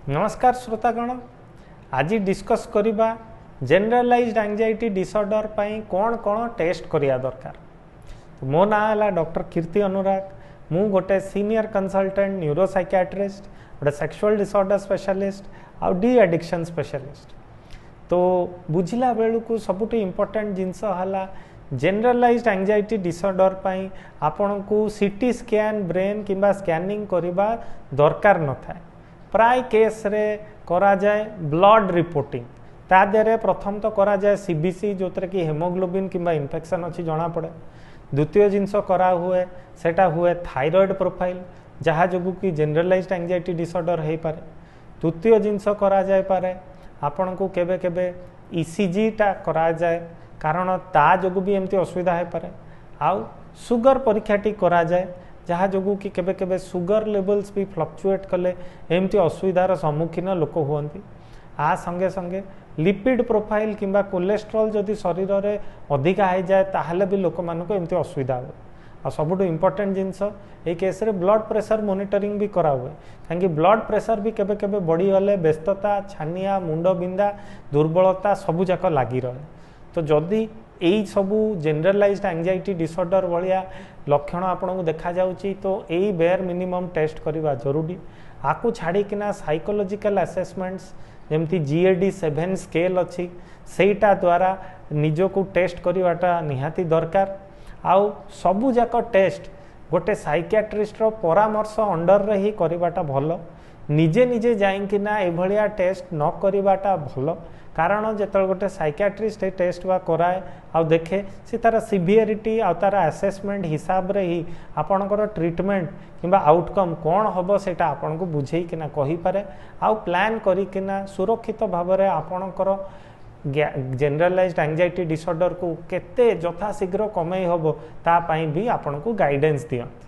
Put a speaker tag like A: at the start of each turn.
A: नमस्कार श्रोतागण। आज डिस्कस करिबा जनरलाइज्ड एंजाइटी डिसऑर्डर पाई कौन कौन टेस्ट करिया दरकार। तो मो ना है डॉक्टर कीर्ति अनुराग। मु गोटे सीनियर कंसल्टेंट न्यूरोसाइकियाट्रिस्ट, गोटे सेक्सुअल डिसऑर्डर स्पेशलिस्ट आ डी एडिक्शन स्पेशलिस्ट। तो बुझिला बेलू को सबुठ इम्पोर्टेंट जिनस है जनरलाइज्ड एंजाइटी डिसऑर्डर पाई आपन को सीटी स्कैन ब्रेन किंबा स्कैनिंग करिबा दरकार न थाए। प्राय केस रे करा जाए ब्लड रिपोर्टिंग। ता देरे प्रथम तो करा जाए सीबीसी जो कि हेमोग्लोबिन किंबा इन्फेक्शन अच्छी जना पड़े। द्वितीय जिनस करा हुए सेटा हुए थायराइड प्रोफाइल जहाँ जो कि जनरलाइज्ड एंजाइटी डिसऑर्डर हो पारे। तृतीय जिनस करा जाए पारे आपन को केबे केबे ईसीजी टा करा जाए कारण ता जो भी एमती असुविधा हो पारे। आउ सुगर परीक्षाटी करा जाए जहाँ जो कि केबे केबे सुगर लेवल्स भी फ्लक्चुएट कले एमती असुविधार सम्मुखीन लोक हुअन्ति। आ संगे संगे लिपिड प्रोफाइल किंबा कोलेस्ट्रॉल जदि शरीर में अधिका हो जाए ताहले भी लोक मानक एमती असुविधा हुए। आ सबुठ इम्पोर्टेंट जिनस ये केस रे ब्लड प्रेशर मॉनिटरिंग भी करा हुए कहीं ब्लड प्रेशर भी केबे केबे बढ़ी गले व्यस्तता छानिया मुंड बिंदा दुर्बलता सबू जाक लगी रहे। तो जदि यही सबू जनरलाइज्ड एंजाइटी डिसऑर्डर भाया लक्षण आपन को देखा जाउची तो यही बेयर मिनिमम टेस्ट करवा जरूरी। आपको छाड़ीकिना साइकोलॉजिकल असेसमेंट्स जमती जीएडी 7 स्केल अच्छी सेटा द्वारा निज को टेस्ट करवाटा निहाती दरकार। आउ सबू जाक टेस्ट गोटे साइकियाट्रिस्ट परामर्श अंडर रे ही करवाटा भल। निजे निजे जाइकिना एभलिया टेस्ट न करवाटा भल कारण जो गोटे साइकियाट्रिस्ट टेस्ट वा कराए आ देखे सी तार सिवियरिटी आ तार असेसमेंट हिसाब रे ही आपणकर ट्रीटमेंट किंबा आउटकम कौन हम से आपन को बुझेकिना कही पारे आउ प्लान करिकिना सुरक्षित भाव में आपणकर जनरलाइज्ड एंजाइटी डिसऑर्डर को केते यथाशीघ्र कमई हम तापाई भी आपन को गाइडेंस दियंती।